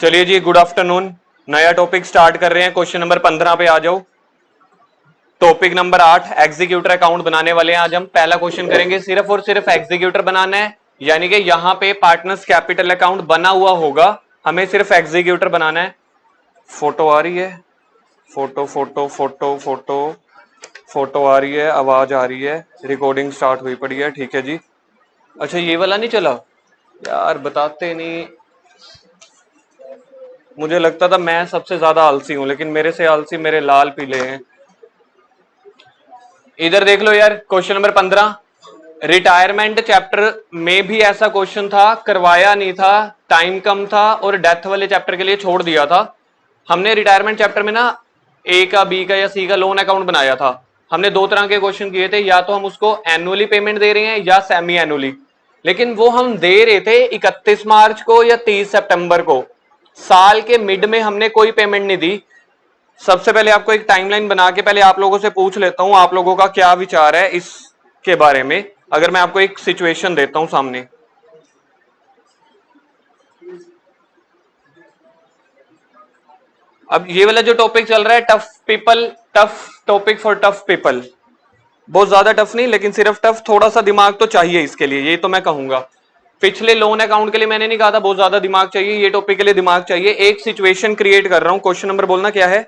चलिए जी, good afternoon. नया topic start कर रहे हैं। क्वेश्चन नंबर 15 पे आ जाओ। टॉपिक नंबर 8 एग्जीक्यूटर अकाउंट बनाने वाले हैं। आज हम पहला क्वेश्चन करेंगे। सिर्फ और सिर्फ एग्जीक्यूटर बनाना है, यानी कि यहां पे पार्टनर्स कैपिटल अकाउंट बना हुआ होगा, हमें सिर्फ एग्जीक्यूटर बनाना है। फोटो आ रही है? Photo photo photo photo photo आ रही है, आवाज आ रही है, रिकॉर्डिंग स्टार्ट हुई पड़ी है। ठीक है जी। अच्छा, ये वाला नहीं चला यार, बताते नहीं। मुझे लगता था मैं सबसे ज्यादा आलसी हूं, लेकिन मेरे से आलसी मेरे लाल पीले हैं। इधर देख लो यार, क्वेश्चन नंबर 15। रिटायरमेंट चैप्टर में भी ऐसा क्वेश्चन था, करवाया नहीं था, टाइम कम था और डेथ वाले चैप्टर के लिए छोड़ दिया था। हमने रिटायरमेंट चैप्टर में ना ए का, बी का या सी का लोन अकाउंट बनाया था। हमने दो तरह के क्वेश्चन किए थे, या तो हम उसको एनुअली पेमेंट दे रहे हैं या सेमी एनुअली। लेकिन वो हम दे रहे थे 31 मार्च को या 30 सितंबर को। साल के मिड में हमने कोई पेमेंट नहीं दी। सबसे पहले आपको एक टाइमलाइन बना के पहले आप लोगों से पूछ लेता हूं, आप लोगों का क्या विचार है इसके बारे में। अगर मैं आपको एक सिचुएशन देता हूं सामने। अब ये वाला जो टॉपिक चल रहा है, tough people, tough topic for tough people, बहुत ज्यादा टफ नहीं, लेकिन सिर्फ टफ, थोड़ा सा दिमाग तो चाहिए इसके लिए, ये तो मैं कहूंगा। पिछले लोन अकाउंट के लिए मैंने नहीं कहा था बहुत ज्यादा दिमाग चाहिए, ये टॉपिक के लिए दिमाग चाहिए। एक सिचुएशन क्रिएट कर रहा हूं। क्वेश्चन नंबर बोलना क्या है?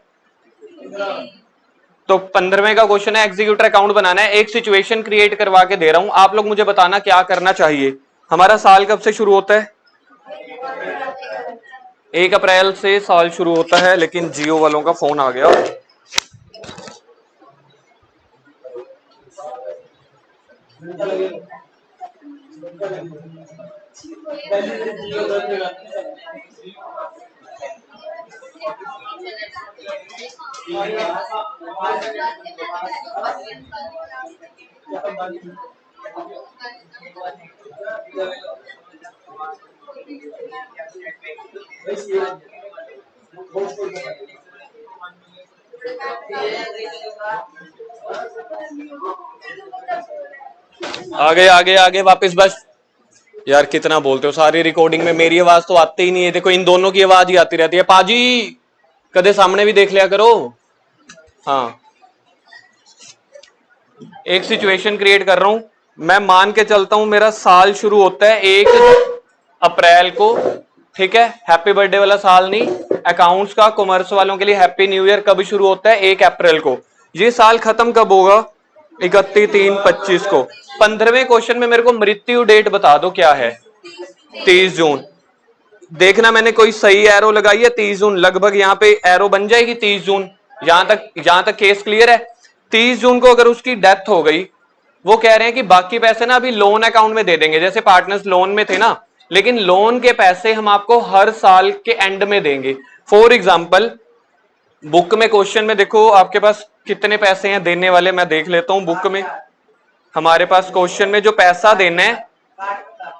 तो 15वें का क्वेश्चन है, एग्जीक्यूटर अकाउंट बनाना है। एक सिचुएशन क्रिएट करवा के दे रहा हूं, आप लोग मुझे बताना क्या करना चाहिए। हमारा साल कब से शुरू होता है? 1 अप्रैल से साल शुरू होता है, लेकिन जियो वालों का फोन आ गया। आगे आगे आगे वापस बस। यार कितना बोलते हो, सारी रिकॉर्डिंग में मेरी आवाज तो आती ही नहीं है। देखो इन दोनों की आवाज ही आती रहती है। पाजी कदे सामने भी देख लिया करो। हाँ, एक सिचुएशन क्रिएट कर रहा हूं। मैं मान के चलता हूं मेरा साल शुरू होता है 1 अप्रैल को। ठीक है, हैप्पी बर्थडे वाला साल नहीं। अकाउंट्स का, कॉमर्स वालों के लिए हैप्पी न्यू ईयर कब शुरू होता है? 1 अप्रैल को। ये साल खत्म कब होगा? 31/3/25 को। 15वें क्वेश्चन में मेरे को मृत्यु डेट बता दो क्या है? 30 जून। देखना मैंने कोई सही एरो लगाई है? 30 जून लगभग यहाँ पे एरो बन जाएगी। 30 जून, यहां तक केस क्लियर है। 30 जून को अगर उसकी डेथ हो गई, वो कह रहे हैं कि बाकी पैसे ना अभी लोन अकाउंट में दे देंगे। जैसे पार्टनर्स लोन में थे ना, लेकिन लोन के पैसे हम आपको हर साल के एंड में देंगे। फॉर एग्जाम्पल, बुक में क्वेश्चन में देखो आपके पास कितने पैसे हैं देने वाले, मैं देख लेता हूं बुक में। हमारे पास क्वेश्चन में जो पैसा देना है,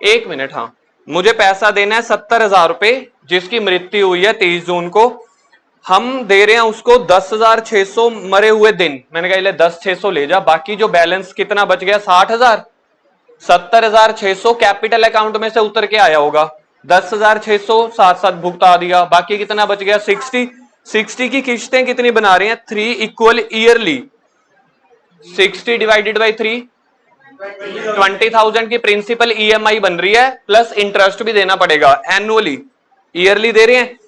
1 मिनट, हाँ, मुझे पैसा देना है 70,000 रुपए, जिसकी मृत्यु हुई है 30 जून को। हम दे रहे हैं उसको 10,600 मरे हुए दिन। मैंने कहा 10,600 ले जा, बाकी जो बैलेंस कितना बच गया? 60,000। 70,600 कैपिटल अकाउंट में से उतर के आया होगा। 10,600 साथ साथ भुगता दिया, बाकी कितना बच गया? 60 की किस्तें कितनी बना रहे हैं? 3 इक्वल ईयरली। 60 डिवाइडेड बाई 3, 20,000 की प्रिंसिपल ईएमआई बन रही है, प्लस इंटरेस्ट भी देना पड़ेगा एनुअली। ईयरली दे रहे हैं,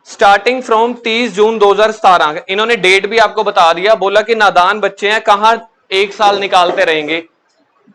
स्टार्टिंग फ्रॉम 30 जून 2017। इन्होंने डेट भी आपको बता दिया, बोला कि नादान बच्चे हैं, कहां एक साल निकालते रहेंगे।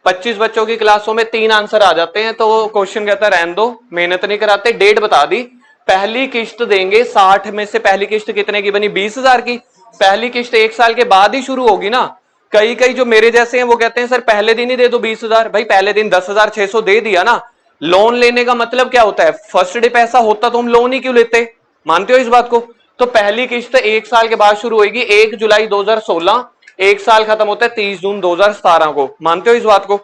25 बच्चों की क्लासों में 3 आंसर आ जाते हैं, तो क्वेश्चन कहता है रहने दो, मेहनत नहीं कराते। डेट बता दी, पहली किस्त देंगे 60 में से। पहली किस्त कितने की बनी? 20,000 की। पहली किस्त 1 साल के बाद ही शुरू होगी ना। कई कई जो मेरे जैसे हैं वो कहते हैं सर पहले दिन ही दे दो 20,000। भाई पहले दिन 10,600 दे दिया ना। लोन लेने का मतलब क्या होता है? फर्स्ट डे पैसा होता तो हम लोन ही क्यों लेते? मानते हो इस बात को? तो पहली किस्त 1 साल के बाद शुरू होगी, 1 जुलाई 2016। 1 साल खत्म होता है 30 जून 2017 को। मानते हो इस बात को?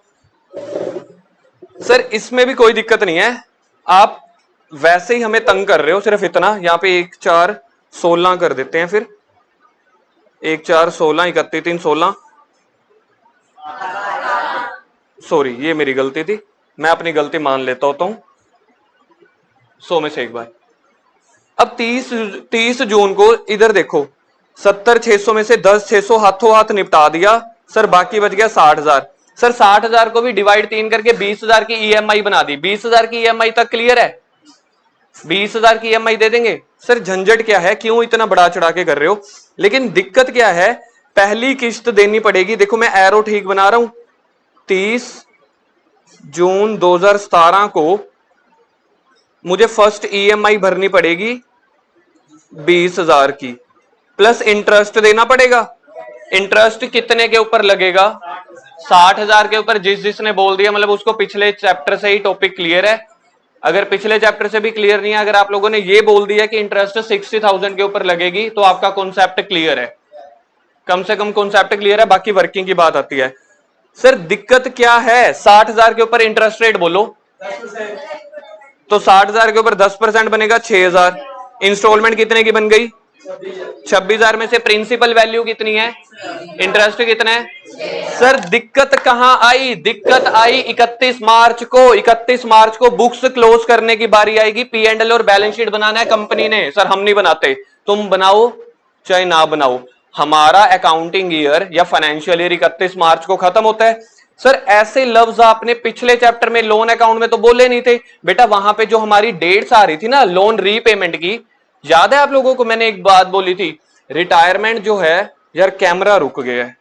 सर इसमें भी कोई दिक्कत नहीं है, आप वैसे ही हमें तंग कर रहे हो। सिर्फ इतना, यहाँ पे 1 4 16 कर देते हैं फिर। 1 4 16, 31 3 16। सॉरी, ये मेरी गलती थी, मैं अपनी गलती मान लेता होता हूं 100 में से एक बार। अब 30 जून को इधर देखो, 70,600 में से 10,600 हाथों हाथ निपटा दिया सर, बाकी बच गया 60,000। सर 60,000 को भी डिवाइड 3 करके 20,000 की ईएमआई बना दी। 20,000 की ईएमआई तक क्लियर है? 20,000 की ईएमआई दे देंगे। सर झंझट क्या है, क्यों इतना बड़ा चढ़ा के कर रहे हो? लेकिन दिक्कत क्या है, पहली किस्त देनी पड़ेगी। देखो मैं एरो ठीक बना रहा हूं। 30 जून 2017 को मुझे फर्स्ट ईएमआई भरनी पड़ेगी 20,000 की, प्लस इंटरेस्ट देना पड़ेगा। इंटरेस्ट कितने के ऊपर लगेगा? 60,000 के ऊपर। जिसने बोल दिया मतलब उसको पिछले चैप्टर से ही टॉपिक क्लियर है। अगर पिछले चैप्टर से भी क्लियर नहीं है, अगर आप लोगों ने ये बोल दिया कि इंटरेस्ट 60,000 के ऊपर लगेगी, तो आपका कॉन्सेप्ट क्लियर है, कम से कम कॉन्सेप्ट क्लियर है, बाकी वर्किंग की बात आती है। सर दिक्कत क्या है, 60,000 के ऊपर इंटरेस्ट रेट बोलो, तो 60,000 के ऊपर 10% बनेगा 6,000। इंस्टॉलमेंट कितने की बन गई? 26,000 में से प्रिंसिपल वैल्यू कितनी है, इंटरेस्ट कितना है? सर दिक्कत कहां आई? दिक्कत आई 31 मार्च को। 31 मार्च को बुक्स क्लोज करने की बारी आएगी, P&L और बैलेंस शीट बनाना है कंपनी ने। सर हम नहीं बनाते, तुम बनाओ चाहे ना बनाओ, हमारा अकाउंटिंग ईयर या फाइनेंशियल ईयर 31 मार्च को खत्म होता है। सर ऐसे लफ्ज आपने पिछले चैप्टर में लोन अकाउंट में तो बोले नहीं थे बेटा। वहां पे जो हमारी डेट्स आ रही थी ना लोन रीपेमेंट की, याद है आप लोगों को? मैंने एक बात बोली थी, रिटायरमेंट जो है यार, कैमरा रुक गया है,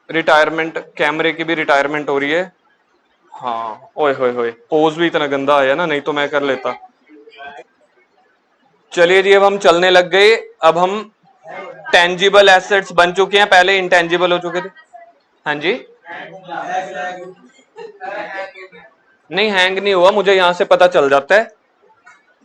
रिटायरमेंट, कैमरे की भी रिटायरमेंट हो रही है। हाँ ओए होए होए, पोज भी इतना गंदा आया ना, नहीं तो मैं कर लेता। चलिए जी, अब हम चलने लग गए। अब हम टेंजिबल एसेट्स बन चुके हैं, पहले इंटेंजिबल हो चुके थे। हाँ जी, नहीं हैंग नहीं हुआ, मुझे यहां से पता चल जाता है।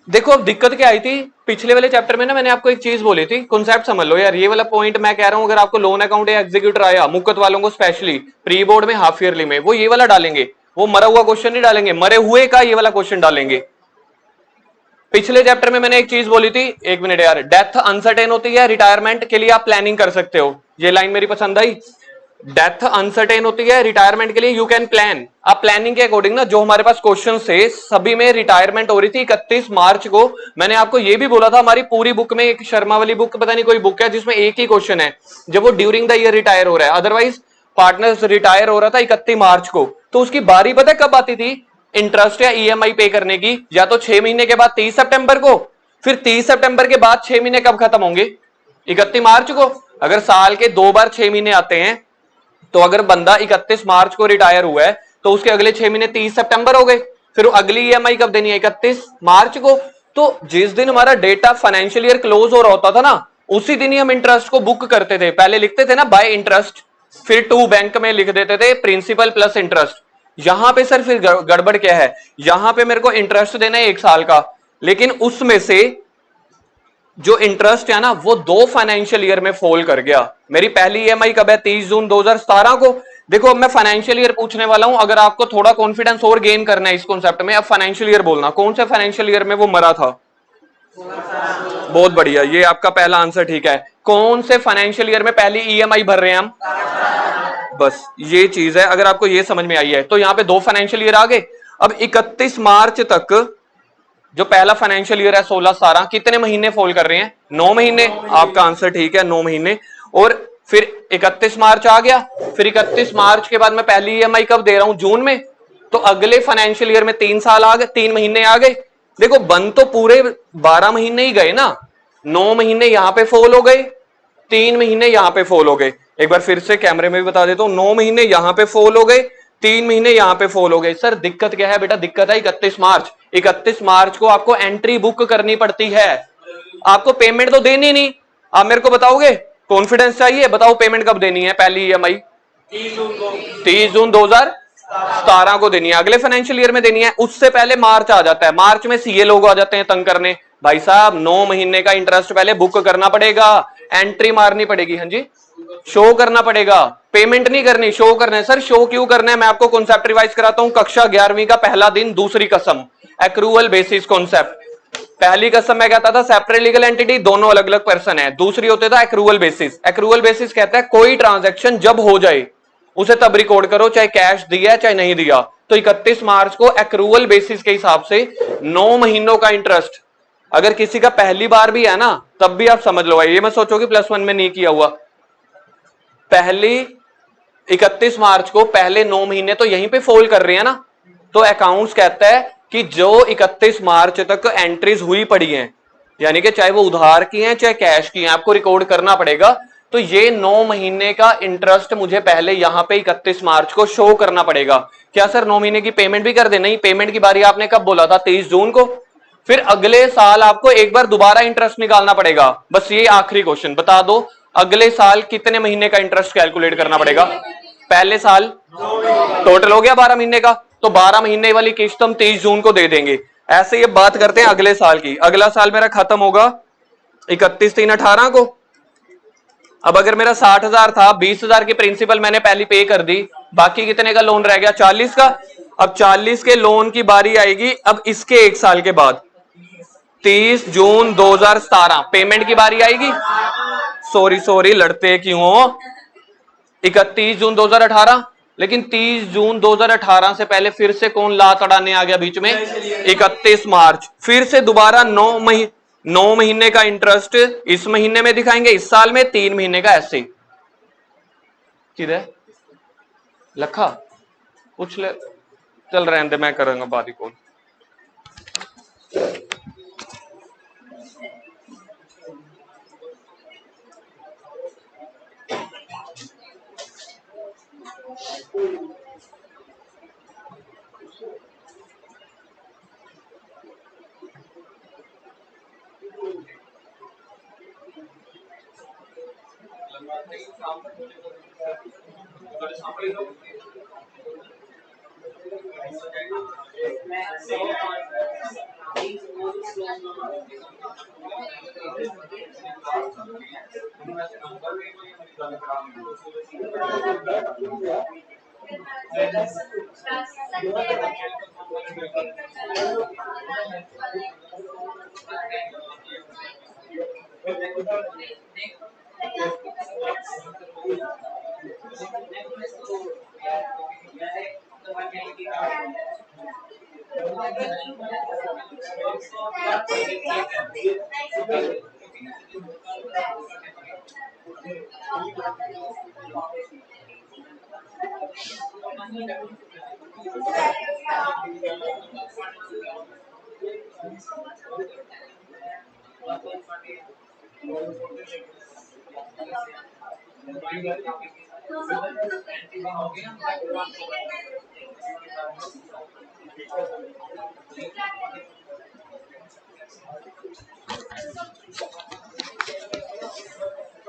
देखो अब दिक्कत क्या आई थी पिछले वाले चैप्टर में ना, मैंने आपको एक चीज बोली थी, कॉन्सेप्ट समझ लो यार। ये वाला पॉइंट मैं कह रहा हूं, अगर आपको लोन अकाउंट या एग्जीक्यूटर आया, मुक्कत वालों को स्पेशली प्री बोर्ड में हाफ ईयरली में, वो ये वाला डालेंगे, वो मरा हुआ क्वेश्चन नहीं डालेंगे, मरे हुए का ये वाला क्वेश्चन डालेंगे। पिछले चैप्टर में मैंने एक चीज बोली थी, एक मिनट यार, डेथ अनसर्टेन होती है, रिटायरमेंट के लिए आप प्लानिंग कर सकते हो। ये लाइन मेरी पसंद आई। डेथ अनसर्टेन होती है, रिटायरमेंट के लिए यू कैन प्लान। आप प्लानिंग के अकॉर्डिंग ना, जो हमारे पास क्वेश्चन थे सभी में रिटायरमेंट हो रही थी 31 मार्च को। मैंने आपको ये भी बोला था, हमारी पूरी बुक में, एक शर्मा वाली बुक पता नहीं कोई बुक है जिसमें एक ही क्वेश्चन है जब वो ड्यूरिंग द ईयर रिटायर हो रहा है, अदरवाइज पार्टनर्स रिटायर हो रहा था 31 मार्च को। तो उसकी बारी पता कब आती थी इंटरेस्ट या ईएमआई पे करने की? या तो 6 महीने के बाद 30 सितंबर को, फिर 30 सितंबर के बाद 6 महीने कब खत्म होंगे? 31 मार्च को। अगर साल के 2 बार 6 महीने आते हैं, तो अगर बंदा 31 मार्च को रिटायर हुआ है तो उसके अगले 6 महीने 30 सितंबर हो गए, फिर अगली ईएमआई कब देनी है? 31 मार्च को। तो जिस दिन हमारा डेटा फाइनेंशियल ईयर क्लोज हो रहा होता था ना, उसी दिन ही हम इंटरेस्ट को बुक करते थे। पहले लिखते थे ना बाय इंटरेस्ट, फिर टू बैंक में लिख देते थे प्रिंसिपल प्लस इंटरेस्ट। यहां पे सर फिर गड़बड़ क्या है, यहां पे मेरे को इंटरेस्ट देना है 1 साल का, लेकिन उसमें से जो इंटरेस्ट है ना वो 2 फाइनेंशियल ईयर में फॉल कर गया। मेरी पहली ईएमआई कब है? 30 जून 2017 को। देखो अब मैं फाइनेंशियल ईयर पूछने वाला हूं, अगर आपको थोड़ा कॉन्फिडेंस और गेन करना है इस कॉन्सेप्ट में, अब फाइनेंशियल ईयर बोलना, कौन से फाइनेंशियल ईयर में वो मरा था? बहुत बढ़िया, ये आपका पहला आंसर ठीक है। कौन से फाइनेंशियल ईयर में पहली ईएमआई भर रहे हैं हम? बस ये चीज है, अगर आपको ये समझ में आई है तो यहां पे 2 फाइनेंशियल ईयर आ गए। अब 31 मार्च तक जो पहला फाइनेंशियल ईयर है 16-17, कितने महीने फॉल कर रहे हैं? 9 महीने। आपका आंसर ठीक है, 9 महीने। और फिर 31 मार्च आ गया, फिर 31 मार्च के बाद मैं पहली ईएमआई कब दे रहा हूं? जून में। तो अगले फाइनेंशियल ईयर में 3 साल आ गए, 3 महीने आ गए। देखो बन तो पूरे 12 महीने ही गए ना, 9 महीने यहां पे फॉल हो गए, 3 महीने यहां पे फॉल हो गए। एक बार फिर से कैमरे में भी बता देता हूं, 9 महीने यहां पे फॉल हो गए, 3 महीने यहां पे फॉल हो गए। सर दिक्कत क्या है बेटा? दिक्कत है 31 मार्च। 31 मार्च को आपको एंट्री बुक करनी पड़ती है, आपको पेमेंट तो देनी नहीं। आप मेरे को बताओगे, कॉन्फिडेंस चाहिए, बताओ पेमेंट कब देनी है पहली ईएमआई? 30 जून 2017 को देनी है, अगले फाइनेंशियल ईयर में देनी है। उससे पहले मार्च आ जाता है, मार्च में सीए लोग आ जाते हैं तंग करने, भाई साहब 9 महीने का इंटरेस्ट पहले बुक करना पड़ेगा, एंट्री मारनी पड़ेगी। हाँ जी, शो करना पड़ेगा, पेमेंट नहीं करनी, शो करना है। सर शो क्यों करना है? मैं आपको कॉन्सेप्ट रिवाइज कराता हूं। कक्षा 11वीं का पहला दिन, दूसरी कसम, एक्रूअल बेसिस कॉन्सेप्ट। पहली कसम मैं कहता था सेपरेट लीगल एंटिटी, दोनों अलग अलग पर्सन है। दूसरी होते था एक्रूअल बेसिस। एक्रूअल बेसिस कहता है कोई ट्रांजैक्शन जब हो जाए उसे तब रिकॉर्ड करो, चाहे कैश दिया है चाहे नहीं दिया। तो 31 मार्च को एक्रूअल बेसिस के हिसाब से 9 महीनों का इंटरेस्ट अगर किसी का पहली बार भी है ना तब भी आप समझ लो, ये मत सोचो कि +1 में नहीं किया हुआ। पहली 31 मार्च को पहले 9 महीने तो यहीं पे फॉल कर रहे हैं ना, तो अकाउंट्स कहता है कि जो 31 मार्च तक एंट्रीज हुई पड़ी हैं, यानी कि चाहे वो उधार की हैं चाहे कैश की हैं, आपको रिकॉर्ड करना पड़ेगा। तो ये 9 महीने का इंटरेस्ट मुझे पहले यहां पे 31 मार्च को शो करना पड़ेगा। क्या सर 9 महीने की पेमेंट भी कर दे? नहीं, पेमेंट की बारी आपने कब बोला था? 23 जून को। फिर अगले साल आपको एक बार दोबारा इंटरेस्ट निकालना पड़ेगा। बस ये आखिरी क्वेश्चन बता दो, अगले साल कितने महीने का इंटरेस्ट कैलकुलेट करना पड़ेगा? पहले साल टोटल हो गया 12 महीने का, तो 12 महीने वाली किस्त हम 23 जून को दे देंगे। ऐसे ये बात करते हैं अगले साल की। अगला साल मेरा खत्म होगा 31/3/18 को। अब अगर मेरा 60,000 था, 20,000 की प्रिंसिपल मैंने पहली पे कर दी, बाकी कितने का लोन रह गया? 40 का। अब 40 के लोन की बारी आएगी अब इसके एक साल के बाद, 30 जून 2017 पेमेंट की बारी आएगी। सॉरी लड़ते क्यों हो? 31 जून 2018, लेकिन 30 जून 2018 से पहले फिर से कौन ला तड़ाने आ गया बीच में? 31 मार्च। फिर से दोबारा 9 महीने का इंटरेस्ट इस महीने में दिखाएंगे, इस साल में 3 महीने का ऐसे। किधर लखा पूछ ले, चल रहे हैं मैं करूंगा बारी कौन।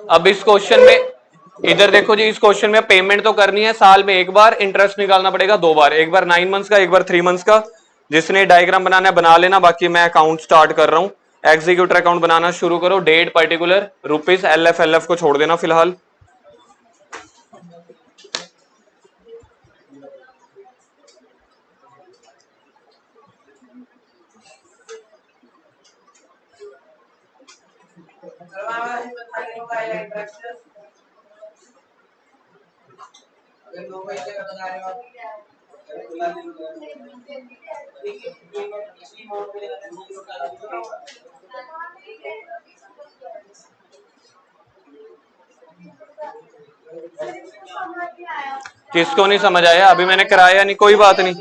अब इस क्वेश्चन में इधर देखो जी, इस क्वेश्चन में पेमेंट तो करनी है साल में एक बार, इंटरेस्ट निकालना पड़ेगा 2 बार, एक बार 9 मंथ्स का, एक बार 3 मंथ्स का। जिसने डायग्राम बनाना है बना लेना, बाकी मैं अकाउंट स्टार्ट कर रहा हूं। एग्जीक्यूटर अकाउंट बनाना शुरू करो। डेट पर्टिकुलर रुपीस, LF को छोड़ देना फिलहाल। किसको नहीं समझ आया? अभी मैंने कराया नहीं, कोई बात नहीं,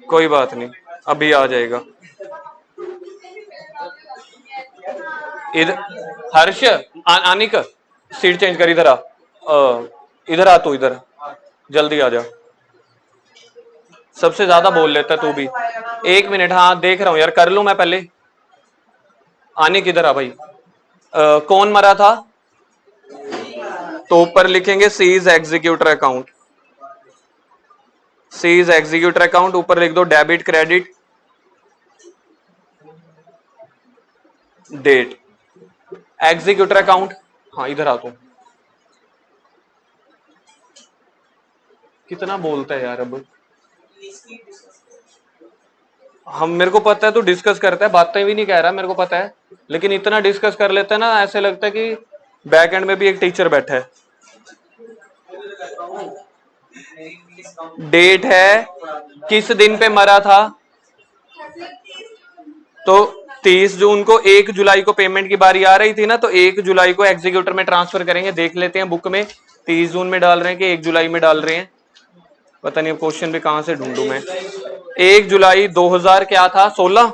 कोई बात नहीं, अभी आ जाएगा। इधर हर्ष, आनिक सीट चेंज कर, इधर आ, इधर आ, तू इधर जल्दी आ जा। सबसे ज्यादा बोल लेता तू भी। 1 मिनट, हाँ देख रहा हूं यार, कर लूं मैं पहले। आने किधर आ भाई। कौन मरा था? तो ऊपर लिखेंगे C's executor account, C's executor account, ऊपर लिख दो debit credit date executor account. हाँ इधर आ तू, कितना बोलता है यार। अब हम, मेरे को पता है तू डिस्कस करता है, बातें भी नहीं कह रहा, मेरे को पता है, लेकिन इतना डिस्कस कर लेता है ना, ऐसे लगता है कि बैक एंड में भी एक टीचर बैठा है। डेट है, किस दिन पे मरा था, तो 30 जून को। 1 जुलाई को पेमेंट की बारी आ रही थी ना, तो 1 जुलाई को एग्जीक्यूटर में ट्रांसफर करेंगे। देख लेते हैं बुक में 30 जून में डाल रहे हैं कि 1 जुलाई में डाल रहे हैं, पता नहीं क्वेश्चन भी कहां से ढूंढूं मैं। 1 जुलाई 2000 क्या था, 16।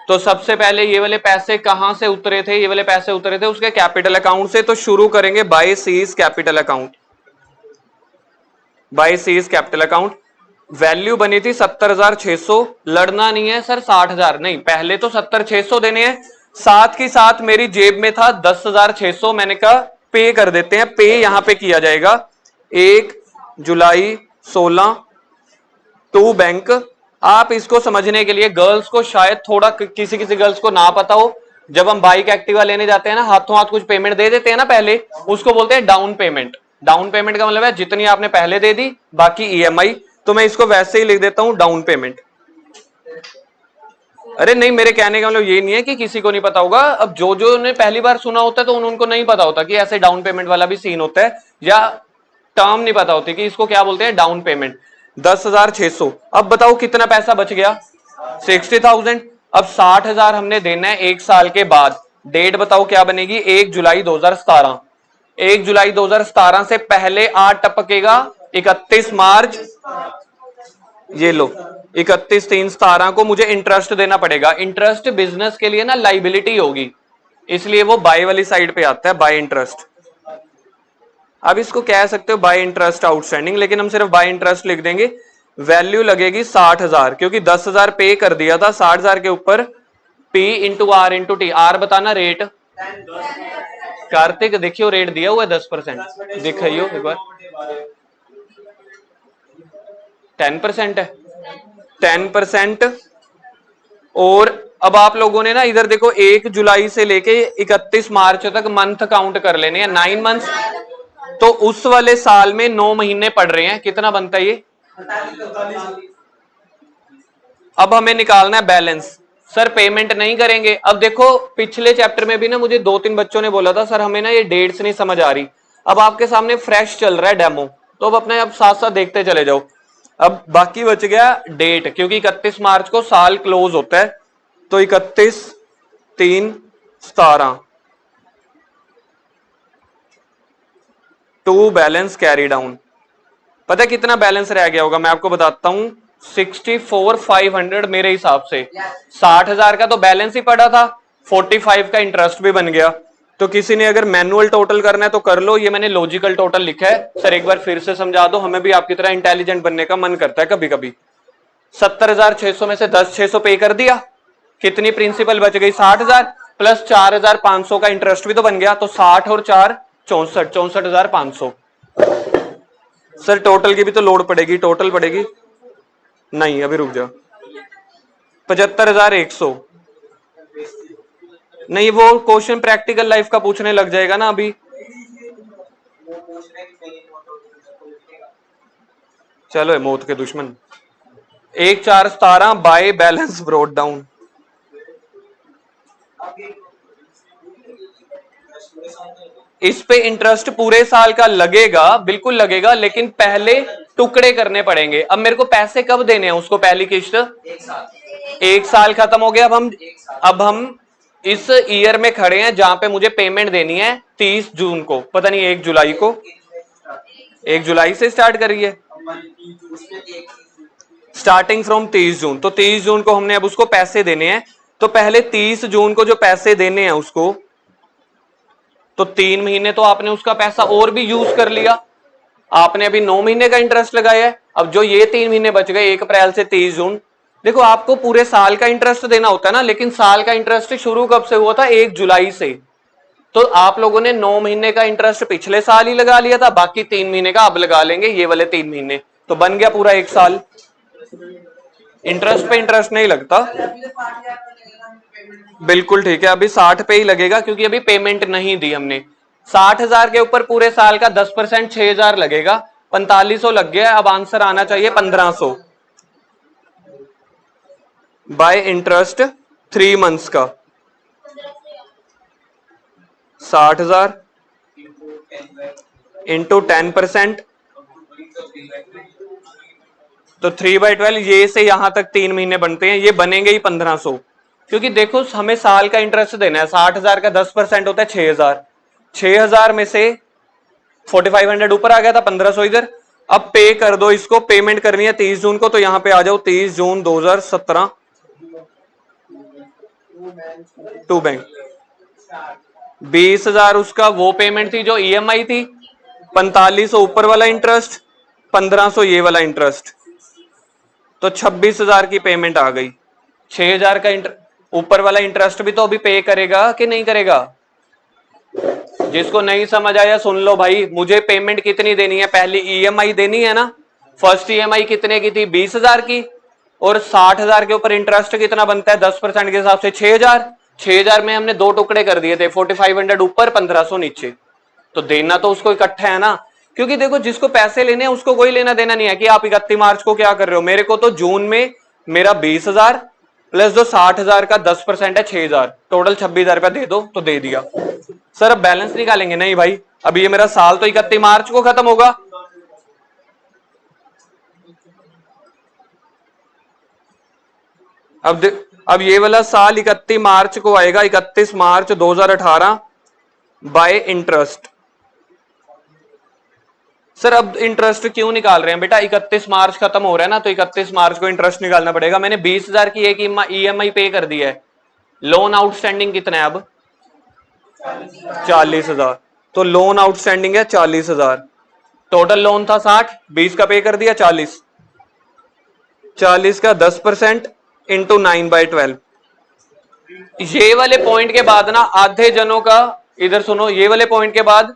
तो सबसे पहले ये वाले पैसे कहां से उतरे थे, ये वाले पैसे उतरे थे उसके कैपिटल अकाउंट से। तो शुरू करेंगे by C's capital account, by C's capital account. Value बनी थी 70,600। लड़ना नहीं है सर 60,000 नहीं, पहले तो 70,600 देने हैं, साथ ही साथ मेरी जेब में था 10,600। मैंने कहा पे कर देते हैं, पे यहां पे किया जाएगा 1 जुलाई 16 टू बैंक। आप इसको समझने के लिए गर्ल्स को शायद थोड़ा, किसी किसी गर्ल्स को ना पता हो, जब हम बाइक एक्टिवा लेने जाते हैं ना, हाथों हाथ कुछ पेमेंट दे देते हैं ना पहले, उसको बोलते हैं डाउन पेमेंट। डाउन पेमेंट का मतलब है जितनी आपने पहले दे दी बाकी ईएमआई। तो मैं इसको वैसे ही लिख देता हूं डाउन पेमेंट। अरे नहीं, मेरे कहने का मतलब ये नहीं है कि किसी को नहीं पता होगा। अब जो जो ने पहली बार सुना होता है तो उनको नहीं पता होता कि ऐसे डाउन पेमेंट वाला भी सीन होता है, या टर्म नहीं पता होती कि इसको क्या बोलते हैं डाउन पेमेंट। 10,600। अब बताओ कितना पैसा बच गया, 60,000। अब 60,000 हमने देना है 1 साल के बाद। डेट बताओ क्या बनेगी, 1 जुलाई 2017। 1 जुलाई 2017 से पहले 8 टपकेगा 31 मार्च। ये लो 31/3/17 को मुझे इंटरेस्ट देना पड़ेगा। इंटरेस्ट बिजनेस के लिए ना लाइबिलिटी होगी, इसलिए वो बाय वाली साइड पे आता है, बाय इंटरेस्ट। अब इसको कह सकते हो बाय इंटरेस्ट आउटस्टैंडिंग, लेकिन हम सिर्फ बाय इंटरेस्ट लिख देंगे। वैल्यू लगेगी 60,000, क्योंकि 10,000 पे कर दिया था, 60,000 के ऊपर P into R into T. R बताना रेट, कार्तिक देखियो रेट दिया हुआ है 10%, दिखाइयो एक बार। 10% है, 10%। और अब आप लोगों ने ना इधर देखो 1 जुलाई से लेके 31 मार्च तक मंथ काउंट कर लेने हैं, 9 मंथ्स। तो उस वाले साल में 9 महीने पड़ रहे हैं, कितना बनता है ये। अब हमें निकालना है बैलेंस। सर पेमेंट नहीं करेंगे। अब देखो पिछले चैप्टर में भी ना मुझे 2-3 बच्चों ने बोला था सर हमें ना ये डेट्स नहीं समझ आ रही। अब आपके सामने फ्रेश चल रहा है डेमो, तो अब अपने अब साथ साथ देखते चले जाओ। अब बाकी बच गया डेट, क्योंकि 31 मार्च को साल क्लोज होता है, तो 31/3/17 टू बैलेंस कैरी डाउन। पता है कितना बैलेंस रह गया होगा, मैं आपको बताता हूं 64,500 मेरे हिसाब से। 60,000 का तो बैलेंस ही पड़ा था, 45 का इंटरेस्ट भी बन गया। तो किसी ने अगर मैनुअल टोटल करना है तो कर लो, ये मैंने लॉजिकल टोटल लिखा है। सर एक बार फिर से समझा दो, हमें भी आपकी तरह इंटेलिजेंट बनने का मन करता है कभी कभी। 70,600 में से 10,600 पे कर दिया, कितनी प्रिंसिपल बच गई 60,000, प्लस 4,500 का इंटरेस्ट भी तो बन गया, तो 60 और 4 64, 64,500। सर टोटल की भी तो लोड पड़ेगी, टोटल पड़ेगी नहीं, अभी रुक जाओ, 75,100। नहीं वो क्वेश्चन प्रैक्टिकल लाइफ का पूछने लग जाएगा ना अभी। चलो मौत के दुश्मन। 1/4/17 बाय बैलेंस ब्रॉट डाउन। इस पे इंटरेस्ट पूरे साल का लगेगा, बिल्कुल लगेगा, लेकिन पहले टुकड़े करने पड़ेंगे। अब मेरे को पैसे कब देने हैं उसको, पहली किश्त 1 साल खत्म हो गया। अब हम इस ईयर में खड़े हैं जहां पे मुझे पेमेंट देनी है 30 जून को, पता नहीं 1 जुलाई को, 1 जुलाई से स्टार्ट करिए, स्टार्टिंग फ्रॉम 30 जून। तो 30 जून को हमने अब उसको पैसे देने हैं, तो पहले 30 जून को जो पैसे देने हैं उसको, तो 3 महीने तो आपने उसका पैसा और भी यूज कर लिया, आपने अभी 9 महीने का इंटरेस्ट लगाया है। अब जो ये 3 महीने बच गए 1 अप्रैल से 30 जून, देखो आपको पूरे साल का इंटरेस्ट देना होता है ना, लेकिन साल का इंटरेस्ट शुरू कब से हुआ था, 1 जुलाई से। तो आप लोगों ने 9 महीने का इंटरेस्ट पिछले साल ही लगा लिया था, बाकी 3 महीने का अब लगा लेंगे, ये वाले 3 महीने, तो बन गया पूरा 1 साल। इंटरेस्ट पे इंटरेस्ट नहीं लगता, बिल्कुल ठीक है। अभी 60 पे ही लगेगा क्योंकि अभी पेमेंट नहीं दी हमने। 60,000 के ऊपर पूरे साल का 10% 6,000 लगेगा, 4500 लग गया। अब आंसर आना चाहिए 1500 बाय इंटरेस्ट 3 मंथ्स का। 60,000 इंटू 10%, तो 3/12 ये से यहां तक 3 महीने बनते हैं, ये बनेंगे ही 1500, क्योंकि देखो हमें साल का इंटरेस्ट देना है। 60,000 का 10% होता है 6,000, 6,000 में से 4500 ऊपर आ गया था, 1500 इधर। अब पे कर दो इसको, पेमेंट करनी है 30 जून को, तो यहां पे आ जाओ 30 जून 2017 टू बैंक। 20,000 उसका वो पेमेंट थी जो ईएमआई थी, 4500 ऊपर वाला इंटरेस्ट, 1500 ये वाला इंटरेस्ट, तो 26,000 की पेमेंट आ गई। 6,000 का ऊपर वाला इंटरेस्ट भी तो अभी पे करेगा कि नहीं करेगा? जिसको नहीं समझ आया सुन लो भाई, मुझे पेमेंट कितनी देनी है, पहली ईएमआई देनी है ना। फर्स्ट ईएमआई कितने की थी? 20,000 की, और 60,000 के ऊपर इंटरेस्ट कितना बनता है 10% के हिसाब से? 6,000। 6,000 में हमने दो टुकड़े कर दिए थे, 4500 ऊपर 1500 नीचे, तो देना तो उसको इकट्ठा है ना। क्योंकि देखो जिसको पैसे लेने हैं उसको कोई लेना देना नहीं है कि आप 31 मार्च को क्या कर रहे हो। मेरे को तो जून में मेरा 20,000 प्लस जो 60,000 का 10% है 6,000, टोटल 26,000 रुपया दे दो, तो दे दिया। सर अब बैलेंस निकालेंगे? नहीं भाई, अब ये मेरा साल तो 31 मार्च को खत्म होगा। अब ये वाला साल 31 मार्च को आएगा, 31 मार्च 2018 बाय इंटरेस्ट। सर अब इंटरेस्ट क्यों निकाल रहे हैं बेटा? 31 मार्च खत्म हो रहा है ना, तो 31 मार्च को इंटरेस्ट निकालना पड़ेगा। मैंने 20,000 की एक ईएमआई पे कर दी है। लोन आउटस्टैंडिंग कितना है अब? 40,000, तो लोन आउटस्टैंडिंग है 40,000। टोटल लोन था 60, 20 का पे कर दिया, 40, 40 का 10% इंटू 9/12। ये वाले पॉइंट के बाद ना आधे जनों का, इधर सुनो, ये वाले पॉइंट के बाद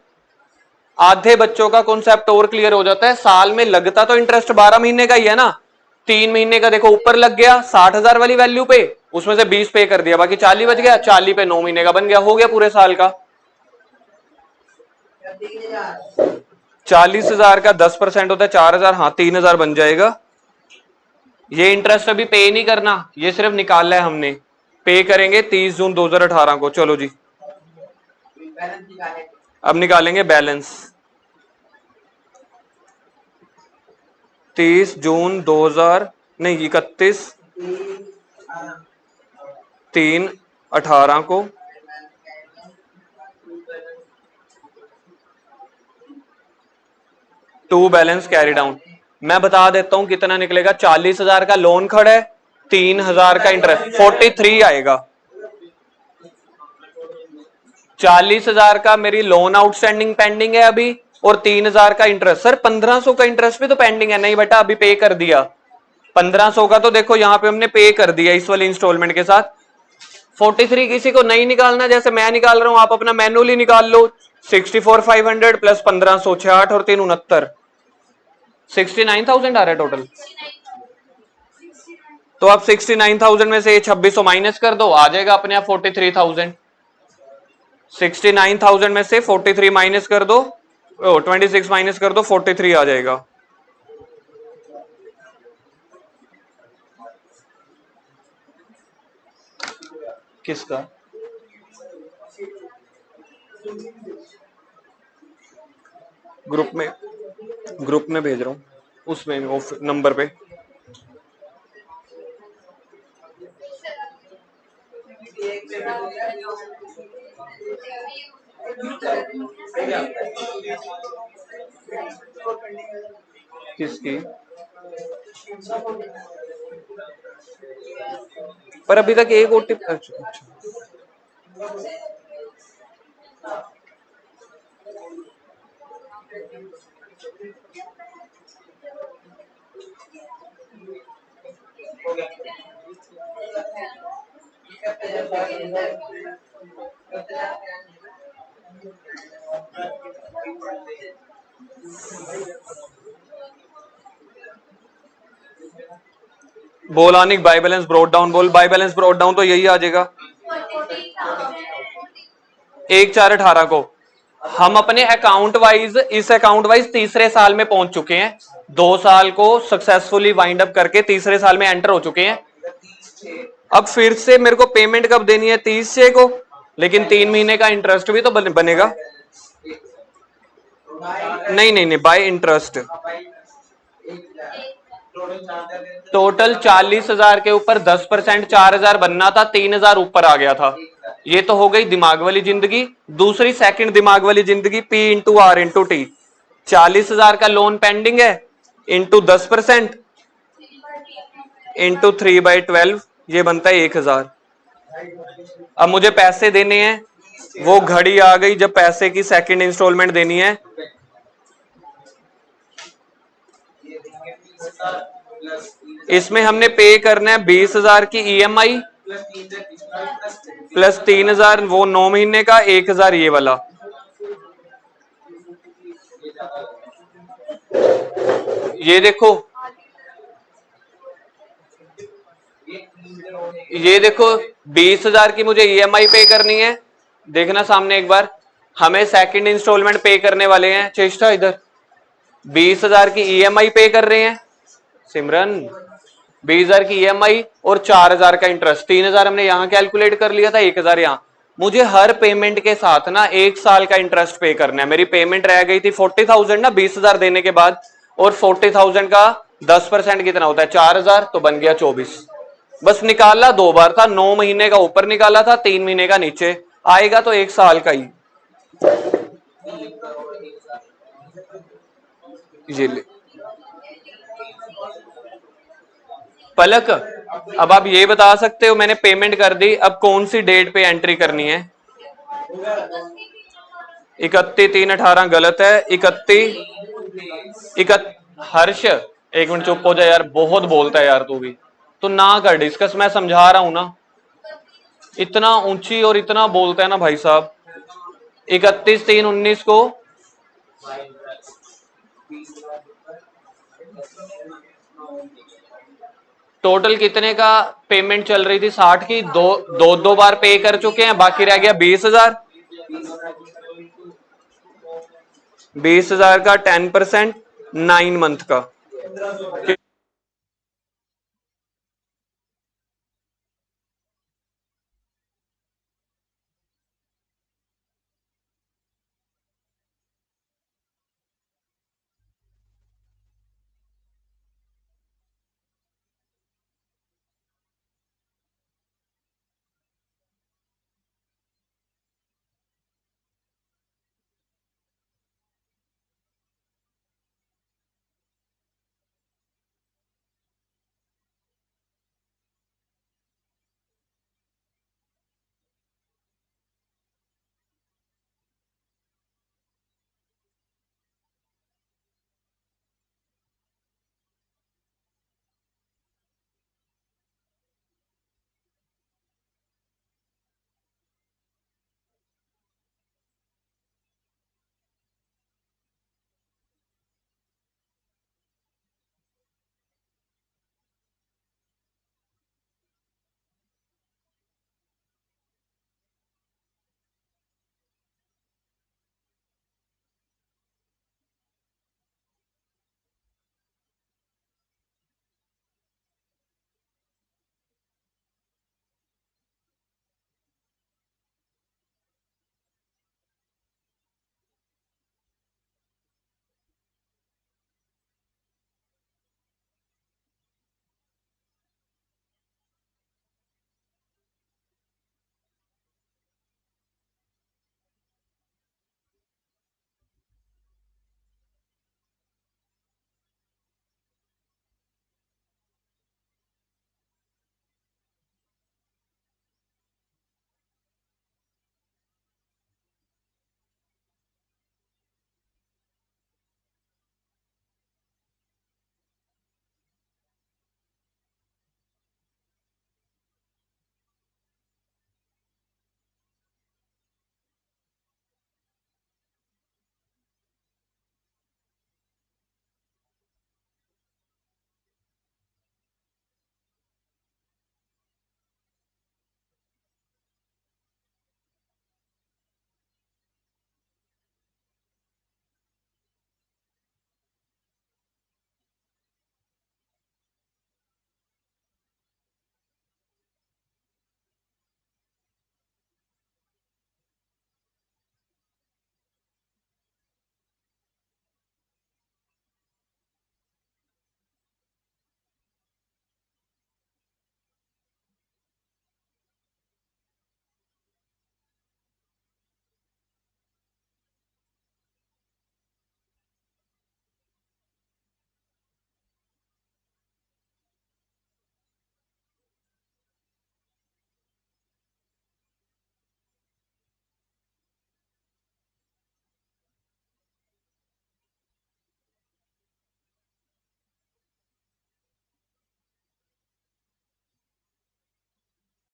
आधे बच्चों का कॉन्सेप्ट और क्लियर हो जाता है। साल में लगता तो इंटरेस्ट 12 महीने का ही है ना, 3 महीने का देखो ऊपर लग गया 60,000 वाली वैल्यू पे, उसमें से 20 पे कर दिया, बाकी 40 बच गया, 40 पे 9 महीने का बन गया, हो गया पूरे साल का। 40,000 का 10% होता है 4,000, हाँ 3,000 बन जाएगा। ये इंटरेस्ट अभी पे नहीं करना, ये सिर्फ निकालना है हमने। पे करेंगे 30 जून 2018 को। चलो जी, अब निकालेंगे बैलेंस। 30 जून 2000 नहीं 31/3/18 को टू बैलेंस कैरी डाउन। मैं बता देता हूं कितना निकलेगा। 40,000 का लोन खड़ा है, 3,000 का इंटरेस्ट, 43 आएगा। 40,000 का मेरी लोन आउटस्टैंडिंग पेंडिंग है अभी, और 3,000 का इंटरेस्ट। सर 1500 का इंटरेस्ट भी तो पेंडिंग है। नहीं बेटा, अभी पे कर दिया 1500 का, तो देखो यहां पे हमने पे कर दिया इस वाली इंस्टॉलमेंट के साथ। 43 किसी को नहीं निकालना जैसे मैं निकाल रहा हूं, आप अपना मैनुअली निकाल लो। 64,500 प्लस 1500, 68 और 3 69, 69,000 आ रहा है टोटल। तो आप 69,000 में से 2600 माइनस कर दो, आ जाएगा अपने आप 43,000। 69,000 में से 43 माइनस कर दो, 26 माइनस कर दो, 43 आ जाएगा। किसका? ग्रुप में भेज रहा हूं, उसमें नंबर पे। किसकी? पर अभी तक एक ओटीपी। अच्छा, बोल आनिक, बाय बैलेंस ब्रॉट डाउन बोल। बाय बैलेंस ब्रॉट डाउन तो यही आ जाएगा 1/4/18 को। हम अपने अकाउंट वाइज, इस अकाउंट वाइज तीसरे साल में पहुंच चुके हैं। 2 साल को सक्सेसफुली वाइंड अप करके तीसरे साल में एंटर हो चुके हैं। अब फिर से मेरे को पेमेंट कब देनी है? 30 को। लेकिन 3 महीने का इंटरेस्ट भी तो बनेगा। नहीं नहीं नहीं, बाय इंटरेस्ट। टोटल 40,000 के ऊपर 10%, 4,000 बनना था, 3,000 ऊपर आ गया था। ये तो हो गई दिमाग वाली जिंदगी। दूसरी सेकंड दिमाग वाली जिंदगी, P into R into T. 40,000 का लोन पेंडिंग है, इंटू 10% इंटू 3/12, ये बनता है 1,000। अब मुझे पैसे देने हैं, वो घड़ी आ गई जब पैसे की सेकंड इंस्टॉलमेंट देनी है। इसमें हमने पे करना है 20,000 की EMI प्लस 3,000 वो 9 महीने का, 1,000 ये वाला। ये देखो, ये देखो 20,000 की मुझे EMI पे करनी है। देखना सामने एक बार, हमें सेकंड इंस्टॉलमेंट पे करने वाले हैं। चेष्टा इधर 20,000 की EMI पे कर रहे हैं सिमरन, 20,000 की EMI और 4,000 का इंटरेस्ट। 3,000 हमने यहां कैलकुलेट कर लिया था, 1,000 यहां। मुझे हर पेमेंट के साथ ना 1 साल का इंटरेस्ट पे करना है। मेरी पेमेंट रह गई थी 40,000 ना 20,000 देने के बाद, और 40,000 का 10% कितना होता है, 4,000, तो बन गया 24। बस निकाला 2 बार था, 9 महीने का ऊपर निकाला था, 3 महीने का नीचे आएगा, तो 1 साल का ही। ये ले पलक, अब आप ये बता सकते हो, मैंने पेमेंट कर दी, अब कौन सी डेट पे एंट्री करनी है? 31/3/18 गलत है। 31 हर्ष, एक मिनट चुप हो जा यार, बहुत बोलता है यार तू भी। तो ना कर डिस्कस, मैं समझा रहा हूं ना। इतना ऊंची और इतना बोलता है ना भाई साहब। 31/3/19 को टोटल कितने का पेमेंट चल रही थी? 60 की। दो बार पे कर चुके हैं, बाकी रह गया 20,000। 20,000 का 10% 9 मंथ का